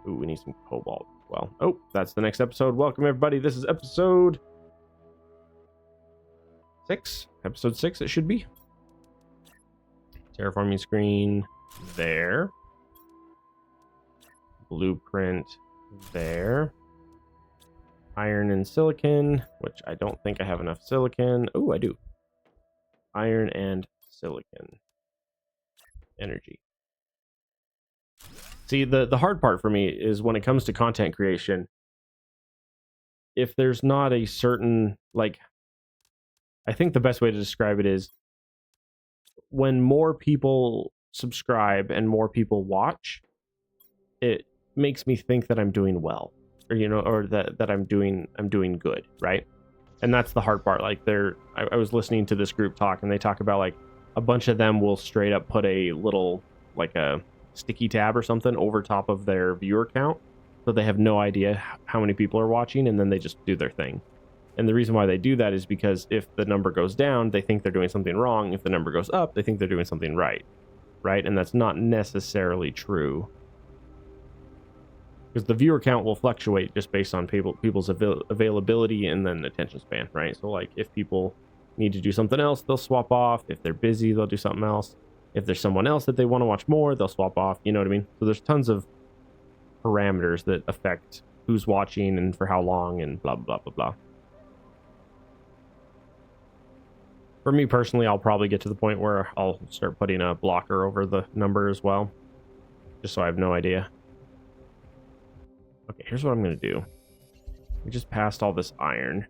Ooh, we need some cobalt. Well, oh, that's the next episode. Welcome, everybody. This is episode 6. Episode 6, it should be. Terraforming screen there. Blueprint there. Iron and silicon, which I don't think I have enough silicon. Oh, I do. Iron and silicon. Energy. See, the hard part for me is when it comes to content creation, if there's not a certain, like, I think the best way to describe it is when more people subscribe and more people watch, it makes me think that I'm doing well, or or that I'm doing good, right? And that's the hard part. Like, I was listening to this group talk, and they talk about, like, a bunch of them will straight up put a little, like, a sticky tab or something over top of their viewer count, so they have no idea how many people are watching, and then they just do their thing. And the reason why they do that is because if the number goes down, they think they're doing something wrong. If the number goes up, they think they're doing something right, and that's not necessarily true, because the viewer count will fluctuate just based on people's availability and then attention span, right? So, like, if people need to do something else, they'll swap off. If they're busy, they'll do something else. If there's someone else that they want to watch more, they'll swap off. You know what I mean? So there's tons of parameters that affect who's watching and for how long and blah, blah, blah, blah. For me personally, I'll probably get to the point where I'll start putting a blocker over the number as well, just so I have no idea. Okay, here's what I'm going to do. We just passed all this iron.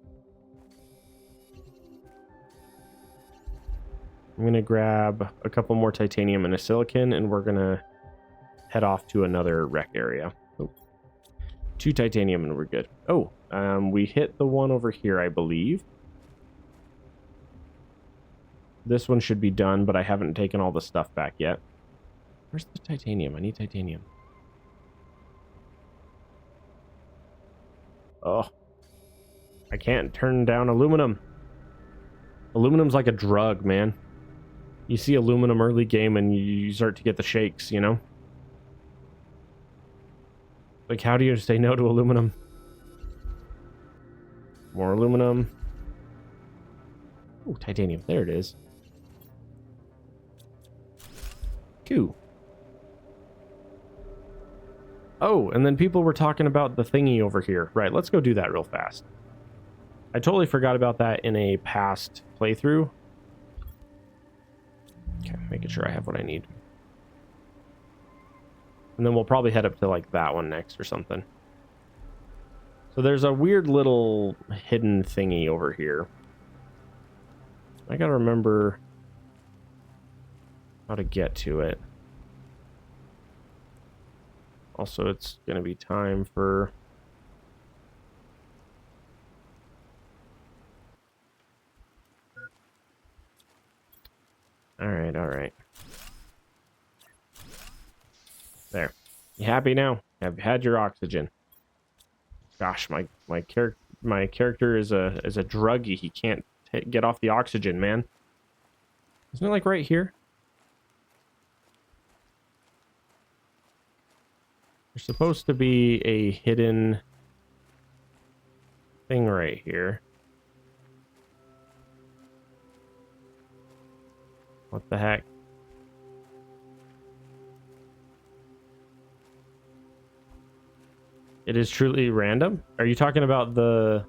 I'm going to grab a couple more titanium and a silicon, and we're going to head off to another wreck area. Oh, 2 titanium and we're good. Oh, we hit the one over here, I believe. This one should be done, but I haven't taken all the stuff back yet. Where's the titanium? I need titanium. Oh, I can't turn down aluminum. Aluminum's like a drug, man. You see aluminum early game and you start to get the shakes, you know? Like, how do you say no to aluminum? More aluminum. Oh, titanium. There it is. Cool. Oh, and then people were talking about the thingy over here. Right, let's go do that real fast. I totally forgot about that in a past playthrough. Okay, making sure I have what I need. And then we'll probably head up to, like, that one next or something. So there's a weird little hidden thingy over here. I gotta remember how to get to it. Also, it's gonna be time for... Alright, alright. There. You happy now? Have you had your oxygen? Gosh, my character is a druggie. He can't get off the oxygen, man. Isn't it, like, right here? There's supposed to be a hidden thing right here. What the heck? It is truly random? Are you talking about the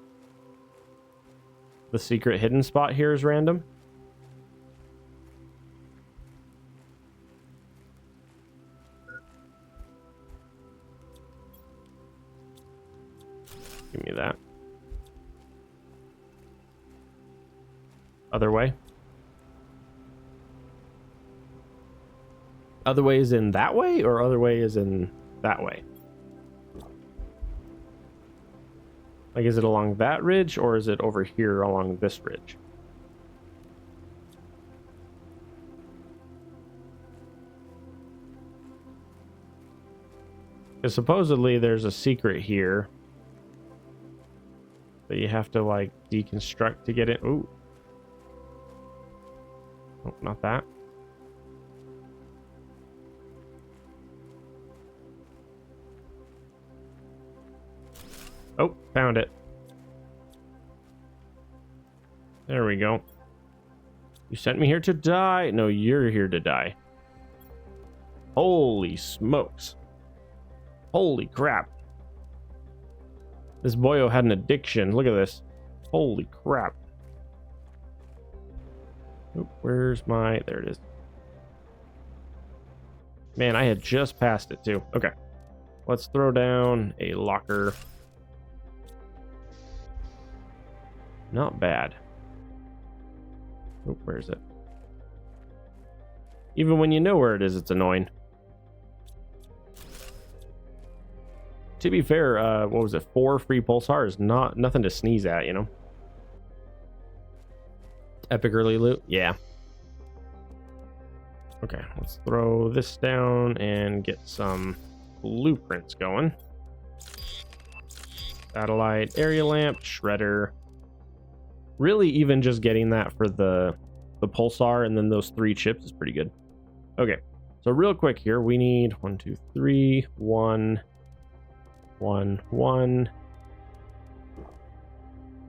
secret hidden spot here is random? Give me that. Other way? Other way is in that way, or other way is in that way? Like, is it along that ridge, or is it over here along this ridge? Because supposedly there's a secret here that you have to, like, deconstruct to get it. Ooh. Oh, not that. Oh, found it. There we go. You sent me here to die. No, you're here to die. Holy smokes. Holy crap. This boyo had an addiction. Look at this. Holy crap. Oh, where's my... There it is. Man, I had just passed it too. Okay. Let's throw down a locker. Not bad. Oh, where is it? Even when you know where it is, it's annoying. To be fair, what was it? 4 free pulsars, nothing to sneeze at, you know. Epic early loot, yeah. Okay, let's throw this down and get some blueprints going. Satellite, area lamp, shredder. Really, even just getting that for the pulsar and then those 3 chips is pretty good. Okay, so real quick here, we need 1, 2, 3, 1, 1, 1,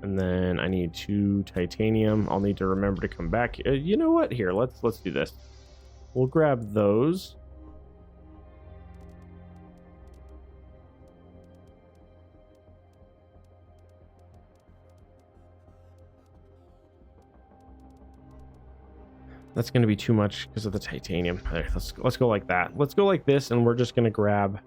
and then I need 2 titanium. I'll need to remember to come back. You know what? Here, let's do this. We'll grab those. That's going to be too much because of the titanium. There, let's go like that. Let's go like this, and we're just going to grab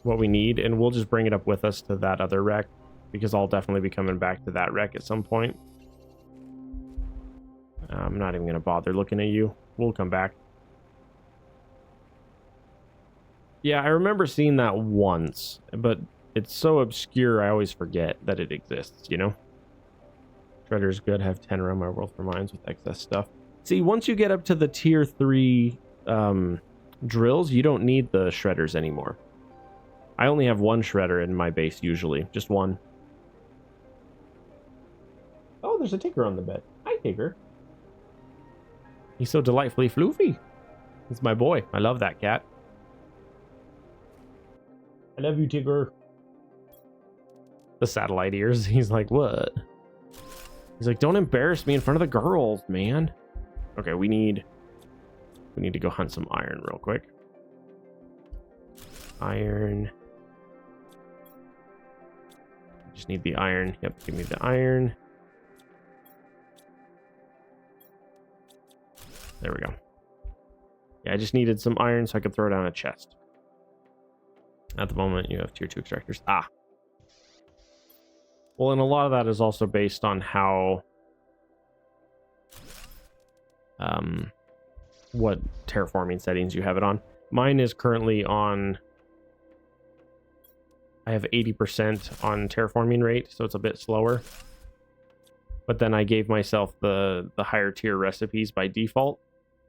what we need, and we'll just bring it up with us to that other wreck, because I'll definitely be coming back to that wreck at some point. I'm not even going to bother looking at you. We'll come back. Yeah, I remember seeing that once, but it's so obscure I always forget that it exists, you know? Shredder's good. Have 10 around my world for mines with excess stuff. See, once you get up to the tier 3 drills, you don't need the shredders anymore. I only have 1 shredder in my base usually. Just 1. Oh, there's a Tigger on the bed. Hi, Tigger. He's so delightfully floofy. He's my boy. I love that cat. I love you, Tigger. The satellite ears. He's like, what? He's like, don't embarrass me in front of the girls, man. Okay, we need to go hunt some iron real quick. Iron. Just need the iron. Yep, give me the iron. There we go. Yeah, I just needed some iron so I could throw down a chest. At the moment, you have tier 2 extractors. Ah. Well, and a lot of that is also based on how... what terraforming settings you have it on. Mine is currently on... I have 80% on terraforming rate, so it's a bit slower. But then I gave myself the higher tier recipes by default.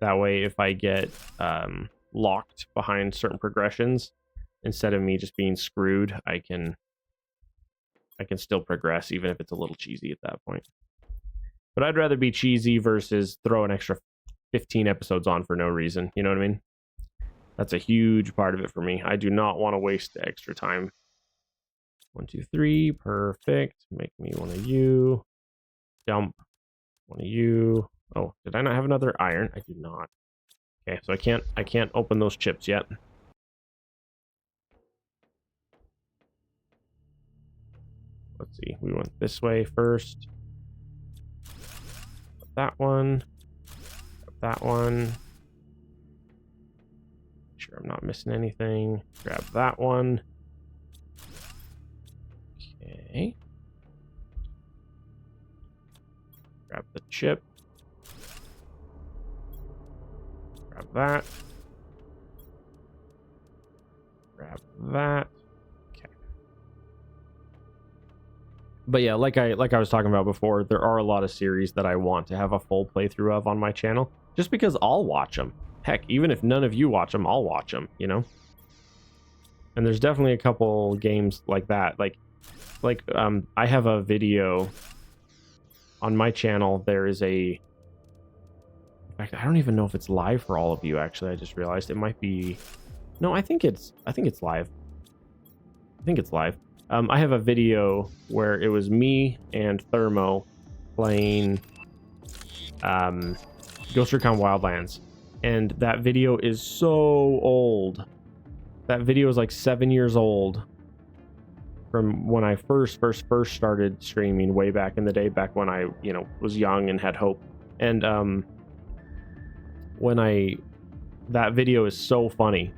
That way, if I get locked behind certain progressions, instead of me just being screwed, I can still progress, even if it's a little cheesy at that point. But I'd rather be cheesy versus throw an extra 15 episodes on for no reason. You know what I mean? That's a huge part of it for me. I do not want to waste the extra time. 1, 2, 3, perfect. Make me one of you. Dump one of you. Oh, did I not have another iron? I do not. Okay, so I can't open those chips yet. Let's see. We went this way first. That one. That one. Sure, I'm not missing anything. Grab that one. Okay. Grab the chip. Grab that. Grab that. Okay. But yeah, like I was talking about before, there are a lot of series that I want to have a full playthrough of on my channel, just because I'll watch them. Heck, even if none of you watch them, I'll watch them, you know? And there's definitely a couple games like that. Like I have a video on my channel. There is a... In fact, I don't even know if it's live for all of you, actually. I just realized it might be... No, I think it's live. I think it's live. I have a video where it was me and Thermo playing Ghost Recon Wildlands, and that video is so old. That video is like 7 years old from when I first started streaming way back in the day, back when I, you know, was young and had hope. And that video is so funny.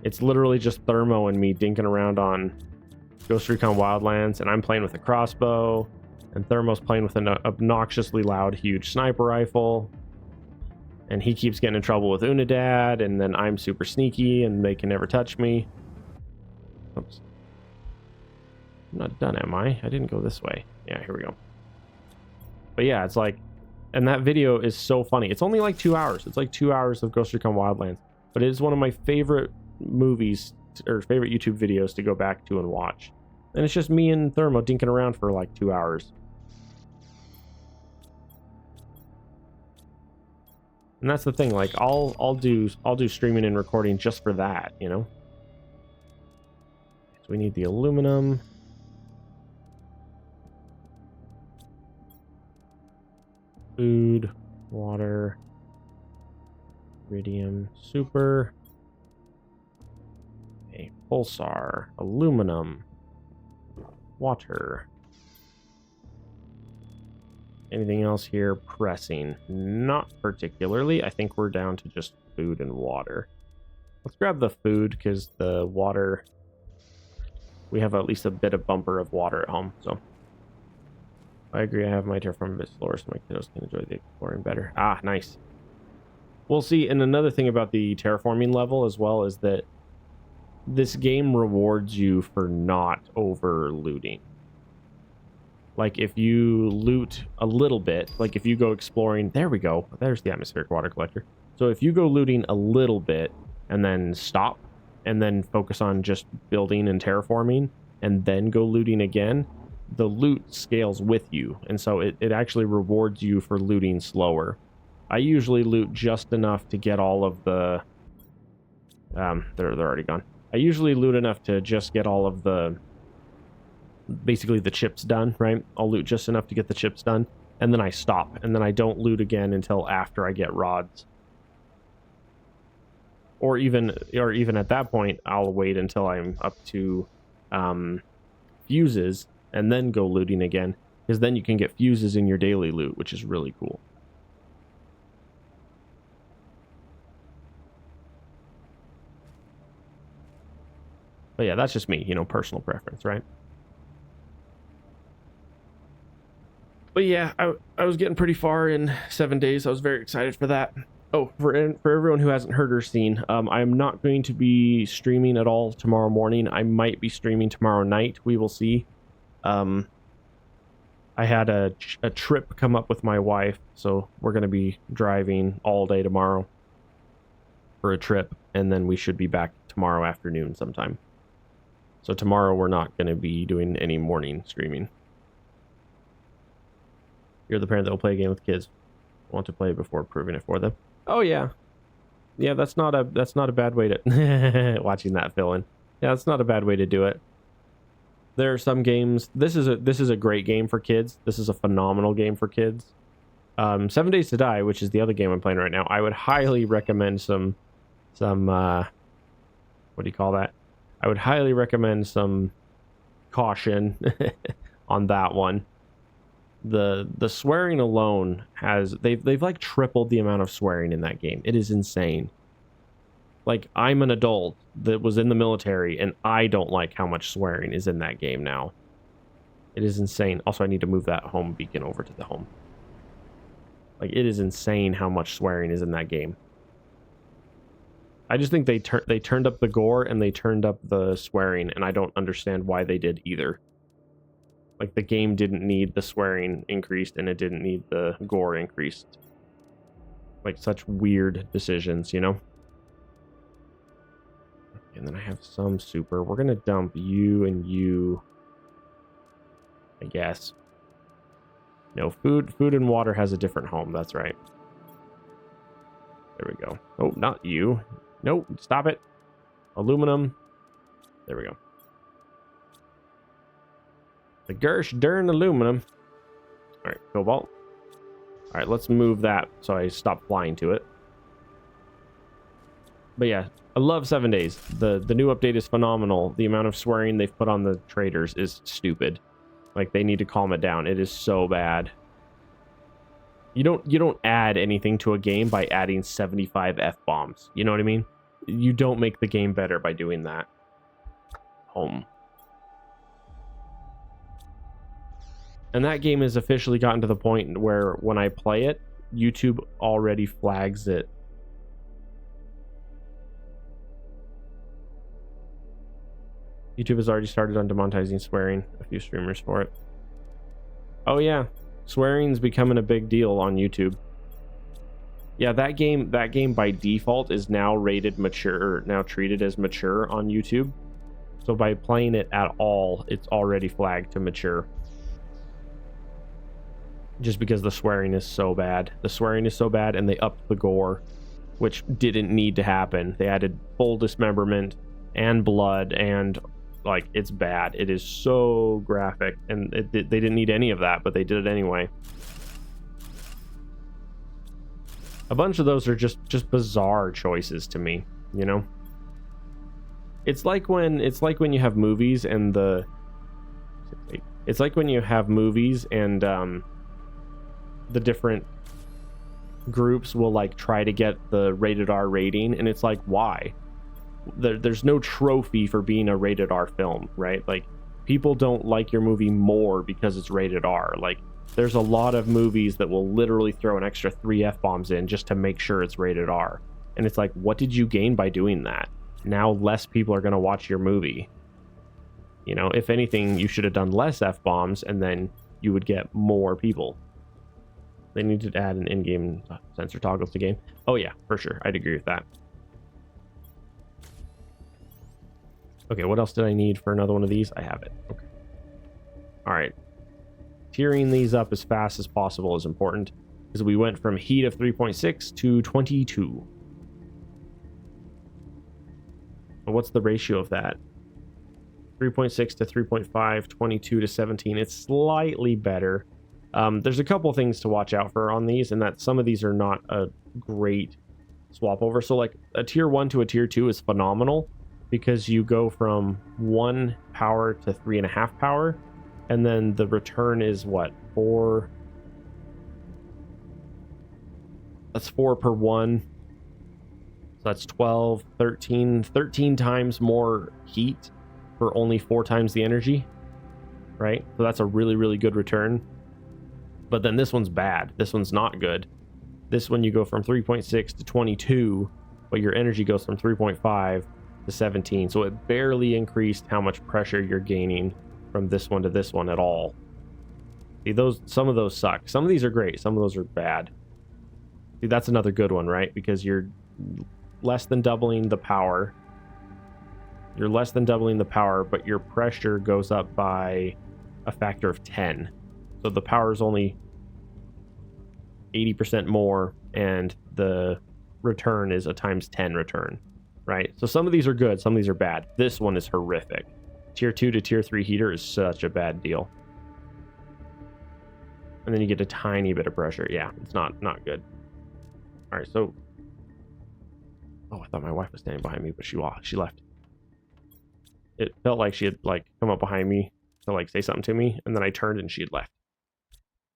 It's literally just Thermo and me dinking around on Ghost Recon Wildlands, and I'm playing with a crossbow, and Thermo's playing with an obnoxiously loud, huge sniper rifle, and he keeps getting in trouble with Unidad, and then I'm super sneaky, and they can never touch me. Oops. I'm not done, am I? I didn't go this way. Yeah, here we go. But yeah, it's like, and that video is so funny. It's only like 2 hours. It's like 2 hours of Ghost Recon Wildlands, but it is one of my favorite movies or favorite YouTube videos to go back to and watch. And it's just me and Thermo dinking around for like 2 hours. And that's the thing, like I'll do streaming and recording just for that, you know. So we need the aluminum. Food, water, iridium, super. Okay, pulsar, aluminum, water. Anything else here pressing? Not particularly. I think we're down to just food and water. Let's grab the food because the water, we have at least a bit of bumper of water at home. So I agree. I have my terraform a bit slower so my kiddos can enjoy the exploring better. Ah, nice. We'll see. And another thing about the terraforming level as well is that this game rewards you for not over looting. Like if you loot a little bit, like if you go exploring, there we go. There's the atmospheric water collector. So if you go looting a little bit and then stop and then focus on just building and terraforming and then go looting again, the loot scales with you. And so it actually rewards you for looting slower. I usually loot just enough to get all of the, they're already gone. I usually loot enough to just get all of the, basically the chips done, right? I'll loot just enough to get the chips done, and then I stop, and then I don't loot again until after I get rods. Or even at that point, I'll wait until I'm up to fuses, and then go looting again, because then you can get fuses in your daily loot, which is really cool. But yeah, that's just me, you know, personal preference, right? But yeah, I was getting pretty far in 7 days. I was very excited for that. Oh, for everyone who hasn't heard or seen, I'm not going to be streaming at all tomorrow morning. I might be streaming tomorrow night. We will see. I had a trip come up with my wife, so we're going to be driving all day tomorrow for a trip, and then we should be back tomorrow afternoon sometime. So tomorrow we're not going to be doing any morning streaming. You're the parent that will play a game with kids. Want to play before proving it for them. Oh yeah. Yeah, that's not a bad way to watching that fill in. Yeah, that's not a bad way to do it. There are some games. This is a great game for kids. This is a phenomenal game for kids. 7 Days to Die, which is the other game I'm playing right now. I would highly recommend some what do you call that? I would highly recommend some caution on that one. The swearing alone has they've like tripled the amount of swearing in that game. It is insane. Like, I'm an adult that was in the military and I don't like how much swearing is in that game now. It is insane. Also, I need to move that home beacon over to the home. Like, it is insane how much swearing is in that game. I just think they turned up the gore and they turned up the swearing, and I don't understand why they did either. Like, the game didn't need the swearing increased and it didn't need the gore increased. Like, such weird decisions, you know? And then I have some super. We're gonna dump you and you, I guess. No, food and water has a different home. That's right. There we go. Oh, not you. Nope, stop it. Aluminum. There we go. The Gersh darn aluminum. All right, cobalt. All right, let's move that so I stop flying to it. But yeah, I love 7 days. The new update is phenomenal. The amount of swearing they've put on the traders is stupid. Like, they need to calm it down. It is so bad. You don't add anything to a game by adding 75 F-bombs. You know what I mean? You don't make the game better by doing that. Home. And that game has officially gotten to the point where when I play it, YouTube already flags it. YouTube has already started on demonetizing swearing. A few streamers for it. Oh yeah, swearing's becoming a big deal on YouTube. Yeah, that game by default is now rated mature, or now treated as mature on YouTube. So by playing it at all, it's already flagged to mature. Just because the swearing is so bad. The swearing is so bad, and they upped the gore, which didn't need to happen. They added full dismemberment and blood, and like, it's bad. It is so graphic, and they didn't need any of that, but they did it anyway. A bunch of those are just bizarre choices to me, you know? It's like when you have movies and the different groups will like try to get the rated R rating, and it's like, why? There's no trophy for being a rated R film, right? Like, people don't like your movie more because it's rated R. Like, there's a lot of movies that will literally throw an extra 3 F-bombs in just to make sure it's rated R. And it's like, what did you gain by doing that? Now less people are going to watch your movie. You know, if anything, you should have done less F-bombs, and then you would get more people. They need to add an in-game sensor toggle to game. Oh yeah, for sure. I'd agree with that. Okay, what else did I need for another one of these? I have it. Okay. All right. Tiering these up as fast as possible is important, because we went from heat of 3.6 to 22. And what's the ratio of that? 3.6 to 3.5, 22 to 17. It's slightly better. There's a couple things to watch out for on these, and that some of these are not a great swap over. So like a tier 1 to a tier 2 is phenomenal, because you go from 1 power to 3.5 power, and then the return is what, 4? That's 4 per 1. So that's 12, 13 times more heat for only 4 times the energy, right? So that's a really, really good return. But then this one's bad. This one's not good. This one you go from 3.6 to 22, but your energy goes from 3.5 to 17. So it barely increased how much pressure you're gaining from this one to this one at all. See, some of those suck. Some of these are great. Some of those are bad. See, that's another good one, right? Because you're less than doubling the power. You're less than doubling the power, but your pressure goes up by a factor of 10. So the power is only 80% more, and the return is a times 10 return, right? So some of these are good, some of these are bad. This one is horrific. Tier 2 to tier 3 heater is such a bad deal. And then you get a tiny bit of pressure. Yeah, it's not good. All right, so... Oh, I thought my wife was standing behind me, but she left. It felt like she had like come up behind me to like say something to me, and then I turned and she had left.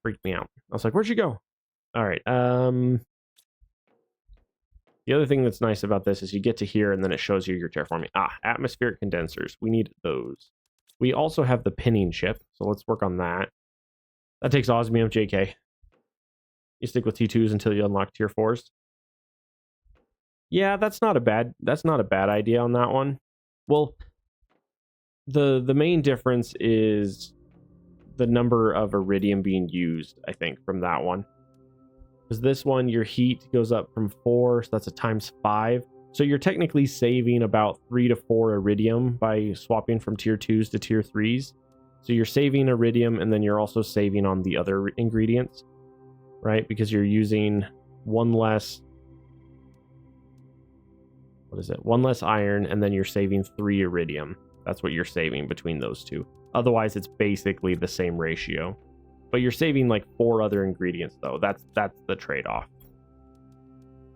Freaked me out. I was like, where'd she go? All right. The other thing that's nice about this is you get to here, and then it shows you your terraforming. Atmospheric condensers. We need those. We also have the pinning chip, so let's work on that. That takes osmium. JK. You stick with T2s until you unlock tier 4s. Yeah, that's not a bad idea on that one. Well, the main difference is the number of iridium being used, I think, from that one. Because this one, your heat goes up from 4, so that's a times 5. So you're technically saving about 3 to 4 iridium by swapping from tier 2s to tier 3s. So you're saving iridium, and then you're also saving on the other ingredients, right? Because you're using one less... What is it? 1 less iron, and then you're saving 3 iridium. That's what you're saving between those two. Otherwise, it's basically the same ratio. But you're saving like 4 other ingredients, though. That's the trade-off.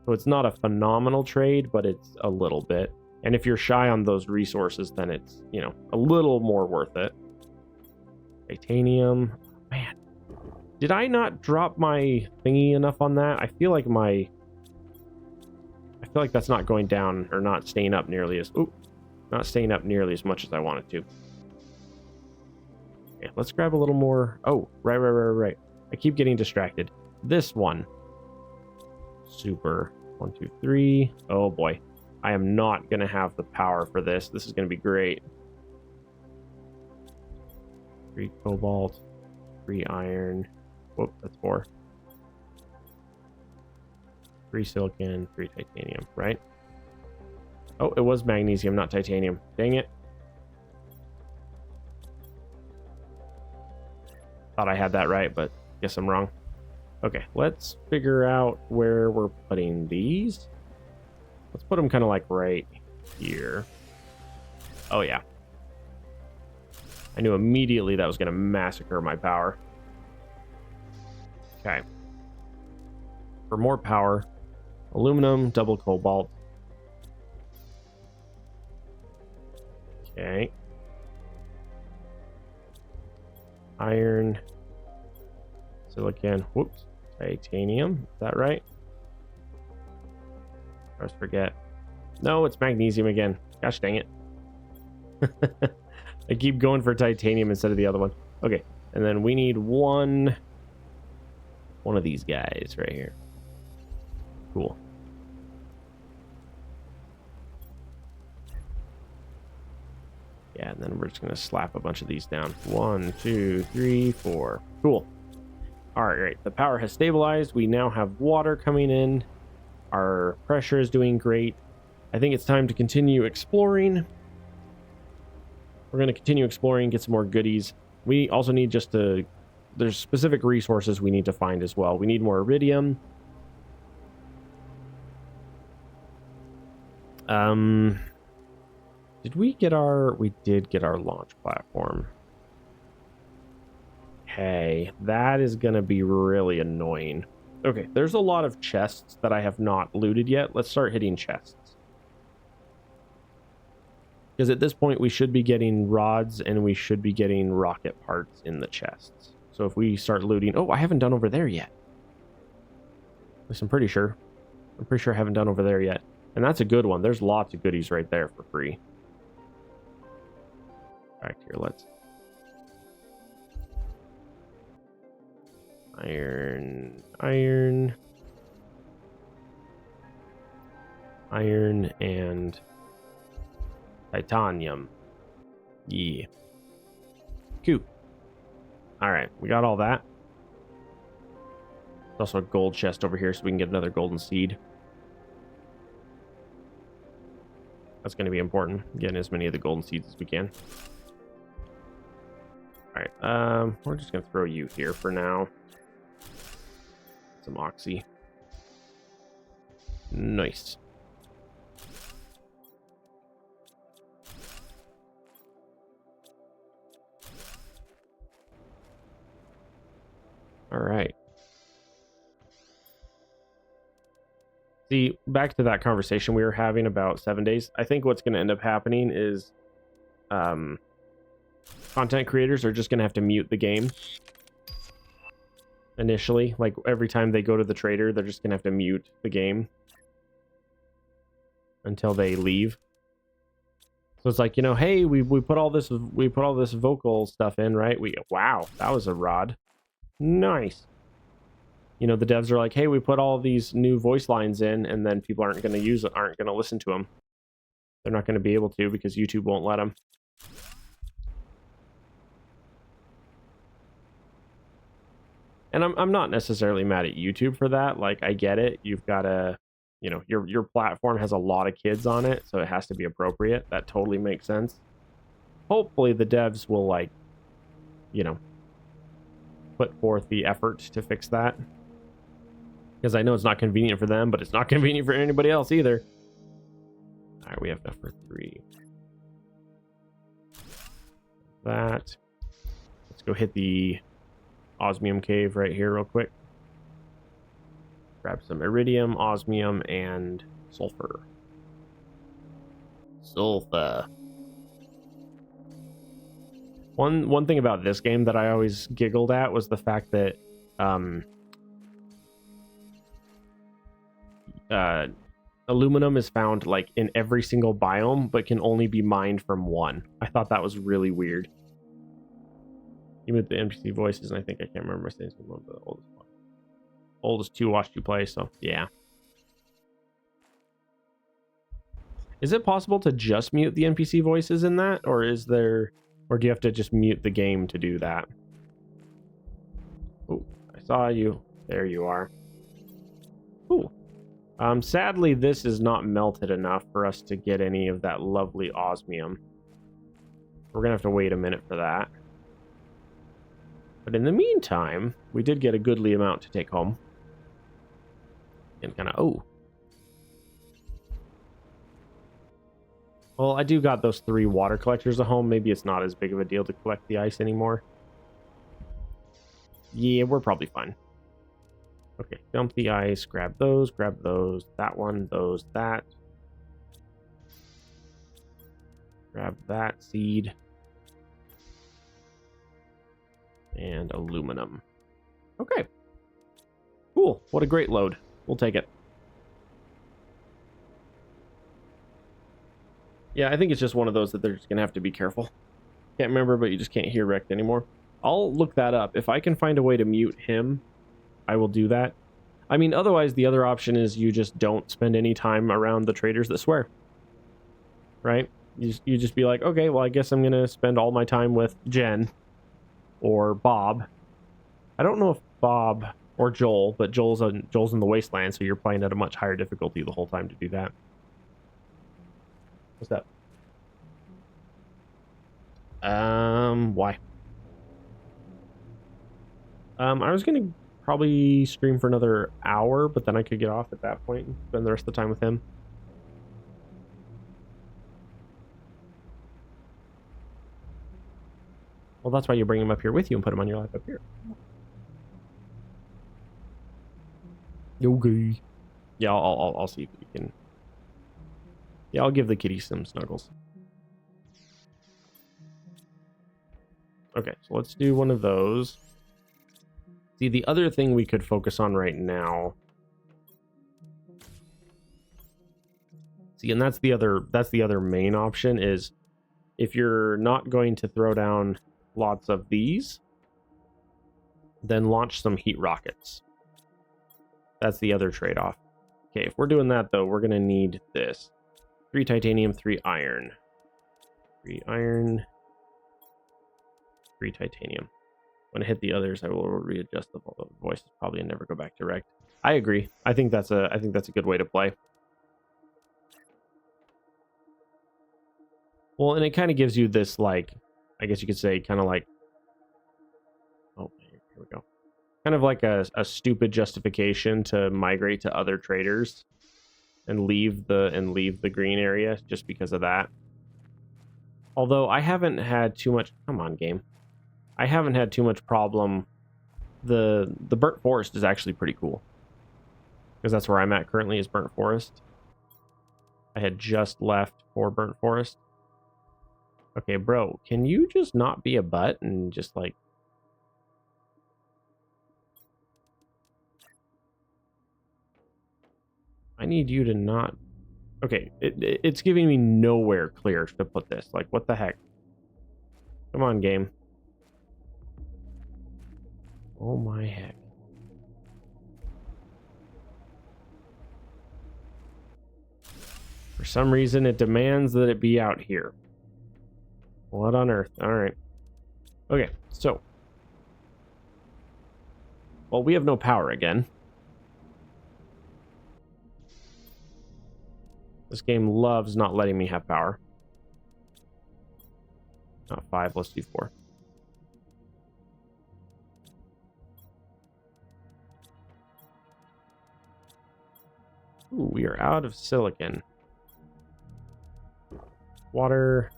So it's not a phenomenal trade, but it's a little bit. And if you're shy on those resources, then it's, you know, a little more worth it. Titanium. Man, did I not drop my thingy enough on that? I feel like that's not going down or not staying up nearly as... Ooh, not staying up nearly as much as I wanted to. Okay, let's grab a little more. Oh, right. I keep getting distracted. This one. Super. 1, 2, 3. Oh boy. I am not going to have the power for this. This is going to be great. 3 cobalt. 3 iron. Whoop, that's 4. 3 silicon. 3 titanium, right? Oh, it was magnesium, not titanium. Dang it. Thought I had that right, but guess I'm wrong. Okay, let's figure out where we're putting these. Let's put them kind of like right here. Oh, yeah. I knew immediately that was going to massacre my power. Okay. For more power, aluminum, double cobalt. Okay. Iron, silicon, whoops, titanium. Is that right? I always forget. No, it's magnesium again. Gosh dang it. I keep going for titanium instead of the other one. Okay, and then we need one of these guys right here. Cool. Yeah, and then we're just going to slap a bunch of these down. 1, 2, 3, 4. Cool. All right. The power has stabilized. We now have water coming in. Our pressure is doing great. I think it's time to continue exploring. We're going to continue exploring, get some more goodies. We also need there's specific resources we need to find as well. We need more iridium. We did get our launch platform. Okay, that is going to be really annoying. Okay, there's a lot of chests that I have not looted yet. Let's start hitting chests. Because at this point, we should be getting rods and we should be getting rocket parts in the chests. So if we start looting... Oh, I haven't done over there yet. At least I'm pretty sure. I'm pretty sure I haven't done over there yet. And that's a good one. There's lots of goodies right there for free. Back here, let's... Iron, and titanium. Yeah. Cool. Alright, we got all that. There's also a gold chest over here so we can get another golden seed. That's going to be important. Getting as many of the golden seeds as we can. Alright, we're just going to throw you here for now. Some oxy. Nice. All right. See, back to that conversation we were having about 7 days. I think what's going to end up happening is content creators are just going to have to mute the game initially. Like every time they go to the trader, they're just going to have to mute the game until they leave. So it's like, you know, hey, we put all this vocal stuff in, right? Wow, that was a rod. Nice. You know, the devs are like, hey, we put all these new voice lines in, and then people aren't going to listen to them. They're not going to be able to because YouTube won't let them. And I'm not necessarily mad at YouTube for that. Like, I get it. You've got to, you know, your platform has a lot of kids on it, so it has to be appropriate. That totally makes sense. Hopefully the devs will, like, you know, put forth the effort to fix that. Because I know it's not convenient for them, but it's not convenient for anybody else either. All right, we have enough for 3. that. Let's go hit the osmium cave right here real quick. Grab some iridium, osmium, and sulfur. Sulfur. One thing about this game that I always giggled at was the fact that aluminum is found like in every single biome, but can only be mined from one. I thought that was really weird. Even with the NPC voices, and I think I can't remember my names. One of the oldest two watched you play, so yeah. Is it possible to just mute the NPC voices in that, or is there, or do you have to just mute the game to do that? Oh, I saw you. There you are. Ooh. Sadly, this is not melted enough for us to get any of that lovely osmium. We're gonna have to wait a minute for that. But in the meantime, we did get a goodly amount to take home. And kind of, oh. Well, I do got those 3 water collectors at home. Maybe it's not as big of a deal to collect the ice anymore. Yeah, we're probably fine. Okay, dump the ice, grab those, that one, those, that. Grab that seed. And aluminum. Okay. Cool. What a great load. We'll take it. Yeah, I think it's just one of those that they're just going to have to be careful. Can't remember, but you just can't hear Rect anymore. I'll look that up. If I can find a way to mute him, I will do that. I mean, otherwise, the other option is you just don't spend any time around the traders that swear. Right? You just be like, okay, well, I guess I'm going to spend all my time with Jen or Bob. I don't know if Bob or Joel, but Joel's in the wasteland, so you're playing at a much higher difficulty the whole time to do that. What's that? Why? I was gonna probably stream for another hour, but then I could get off at that point and spend the rest of the time with him. Well, that's why you bring him up here with you and put him on your lap up here. Okay. Yeah, I'll see if we can. Yeah, I'll give the kitty some snuggles. Okay, so let's do one of those. See, the other thing we could focus on right now. See, and that's the other main option is if you're not going to throw down lots of these, then launch some heat rockets. That's the other trade-off. Okay, if we're doing that though, we're gonna need this. 3 titanium, 3 iron. 3 iron, 3 titanium. When I hit the others, I will readjust the voices probably and never go back to rect. I agree. I think that's a good way to play. Well, and it kind of gives you this, like, I guess you could say, kind of like, oh, here we go. Kind of like a stupid justification to migrate to other traders and leave the green area just because of that. Although I haven't had too much, come on, game. I haven't had too much problem. The burnt forest is actually pretty cool. Because that's where I'm at currently, is burnt forest. I had just left for burnt forest. Okay, bro, can you just not be a butt and just like... I need you to not... Okay, it's giving me nowhere clear to put this. Like, what the heck? Come on, game. Oh my heck. For some reason, it demands that it be out here. What on earth? All right. Okay, so. Well, we have no power again. This game loves not letting me have power. Not 5, let's do 4. Ooh, we are out of silicon. Water.